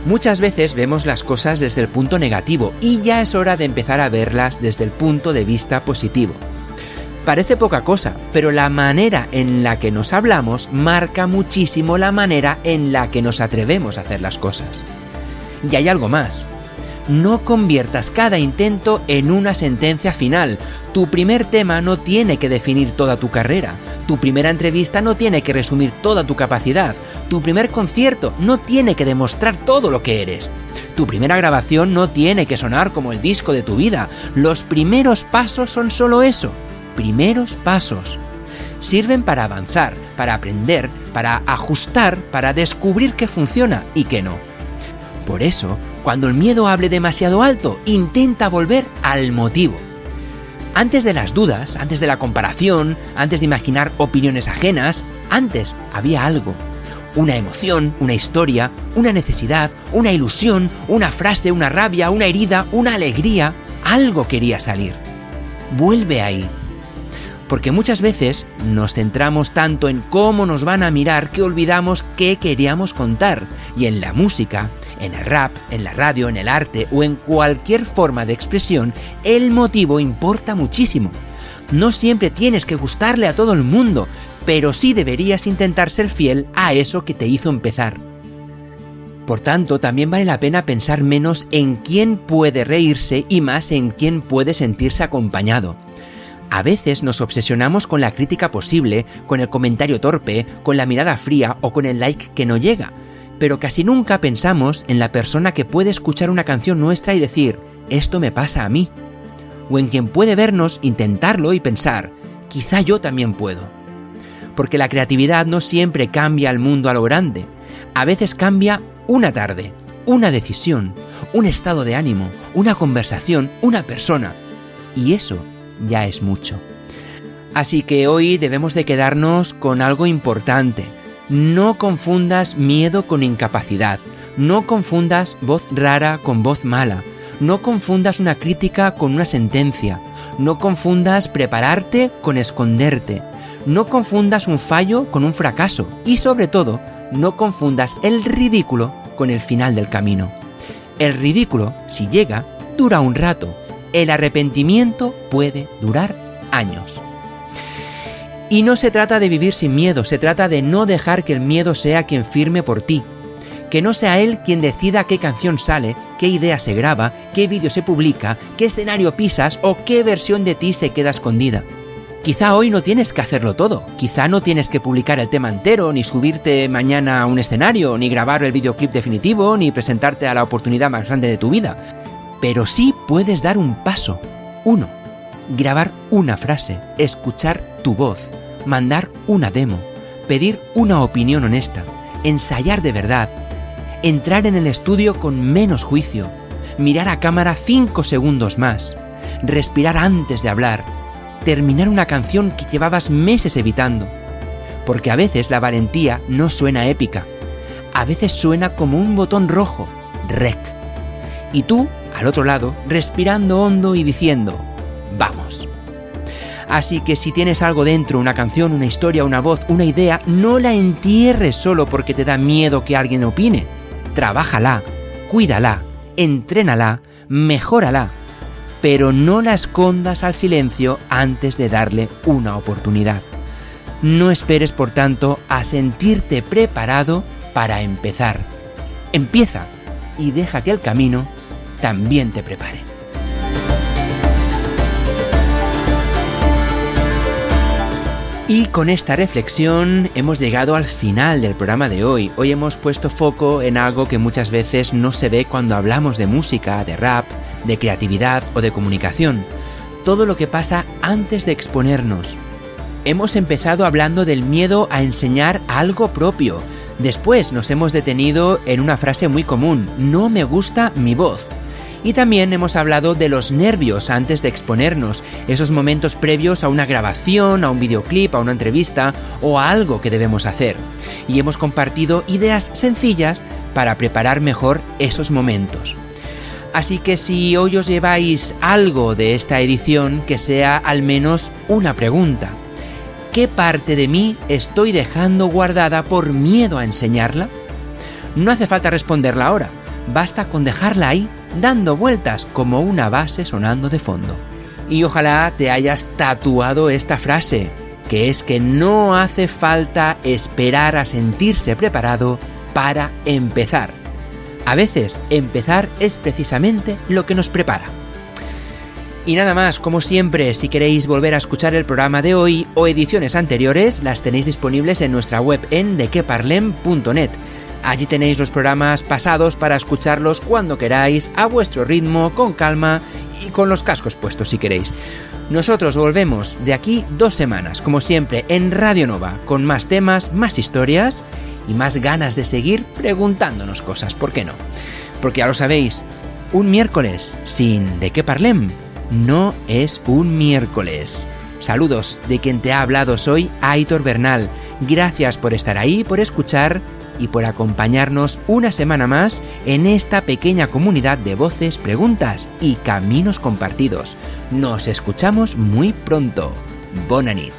Muchas veces vemos las cosas desde el punto negativo y ya es hora de empezar a verlas desde el punto de vista positivo. Parece poca cosa, pero la manera en la que nos hablamos marca muchísimo la manera en la que nos atrevemos a hacer las cosas. Y hay algo más. No conviertas cada intento en una sentencia final. Tu primer tema no tiene que definir toda tu carrera. Tu primera entrevista no tiene que resumir toda tu capacidad. Tu primer concierto no tiene que demostrar todo lo que eres. Tu primera grabación no tiene que sonar como el disco de tu vida. Los primeros pasos son solo eso. Primeros pasos. Sirven para avanzar, para aprender, para ajustar, para descubrir qué funciona y qué no. Por eso, cuando el miedo hable demasiado alto, intenta volver al motivo. Antes de las dudas, antes de la comparación, antes de imaginar opiniones ajenas, antes había algo. Una emoción, una historia, una necesidad, una ilusión, una frase, una rabia, una herida, una alegría. Algo quería salir. Vuelve ahí. Porque muchas veces nos centramos tanto en cómo nos van a mirar que olvidamos qué queríamos contar. Y en la música, en el rap, en la radio, en el arte o en cualquier forma de expresión, el motivo importa muchísimo. No siempre tienes que gustarle a todo el mundo, pero sí deberías intentar ser fiel a eso que te hizo empezar. Por tanto, también vale la pena pensar menos en quién puede reírse y más en quién puede sentirse acompañado. A veces nos obsesionamos con la crítica posible, con el comentario torpe, con la mirada fría o con el like que no llega, pero casi nunca pensamos en la persona que puede escuchar una canción nuestra y decir, esto me pasa a mí. O en quien puede vernos, intentarlo y pensar, quizá yo también puedo. Porque la creatividad no siempre cambia el mundo a lo grande. A veces cambia una tarde, una decisión, un estado de ánimo, una conversación, una persona. Y eso ya es mucho. Así que hoy debemos de quedarnos con algo importante. No confundas miedo con incapacidad. No confundas voz rara con voz mala. No confundas una crítica con una sentencia. No confundas prepararte con esconderte. No confundas un fallo con un fracaso. Y sobre todo, no confundas el ridículo con el final del camino. El ridículo, si llega, dura un rato. El arrepentimiento puede durar años. Y no se trata de vivir sin miedo, se trata de no dejar que el miedo sea quien firme por ti. Que no sea él quien decida qué canción sale, qué idea se graba, qué vídeo se publica, qué escenario pisas o qué versión de ti se queda escondida. Quizá hoy no tienes que hacerlo todo, quizá no tienes que publicar el tema entero, ni subirte mañana a un escenario, ni grabar el videoclip definitivo, ni presentarte a la oportunidad más grande de tu vida. Pero sí puedes dar un paso. Uno, grabar una frase, escuchar tu voz, mandar una demo, pedir una opinión honesta, ensayar de verdad, entrar en el estudio con menos juicio, mirar a cámara 5 segundos más, respirar antes de hablar, terminar una canción que llevabas meses evitando. Porque a veces la valentía no suena épica, a veces suena como un botón rojo, rec. Y tú, al otro lado, respirando hondo y diciendo, vamos. Así que si tienes algo dentro, una canción, una historia, una voz, una idea, no la entierres solo porque te da miedo que alguien opine. Trabájala, cuídala, entrénala, mejórala, pero no la escondas al silencio antes de darle una oportunidad. No esperes, por tanto, a sentirte preparado para empezar. Empieza y deja que el camino también te prepare. Y con esta reflexión hemos llegado al final del programa de hoy. Hoy hemos puesto foco en algo que muchas veces no se ve cuando hablamos de música, de rap, de creatividad o de comunicación. Todo lo que pasa antes de exponernos. Hemos empezado hablando del miedo a enseñar algo propio. Después nos hemos detenido en una frase muy común, no me gusta mi voz. Y también hemos hablado de los nervios antes de exponernos, esos momentos previos a una grabación, a un videoclip, a una entrevista o a algo que debemos hacer. Y hemos compartido ideas sencillas para preparar mejor esos momentos. Así que si hoy os lleváis algo de esta edición, que sea al menos una pregunta. ¿Qué parte de mí estoy dejando guardada por miedo a enseñarla? No hace falta responderla ahora, basta con dejarla ahí, dando vueltas como una base sonando de fondo. Y ojalá te hayas tatuado esta frase, que es que no hace falta esperar a sentirse preparado para empezar. A veces, empezar es precisamente lo que nos prepara. Y nada más, como siempre, si queréis volver a escuchar el programa de hoy o ediciones anteriores, las tenéis disponibles en nuestra web en dequeparlem.net. Allí tenéis los programas pasados para escucharlos cuando queráis, a vuestro ritmo, con calma y con los cascos puestos si queréis. Nosotros volvemos de aquí 2 semanas, como siempre, en Radio Nova, con más temas, más historias y más ganas de seguir preguntándonos cosas, ¿por qué no? Porque ya lo sabéis, un miércoles sin De qué parlem no es un miércoles. Saludos de quien te ha hablado, soy Aitor Bernal. Gracias por estar ahí, por escuchar y por acompañarnos una semana más en esta pequeña comunidad de voces, preguntas y caminos compartidos. Nos escuchamos muy pronto. Bona nit.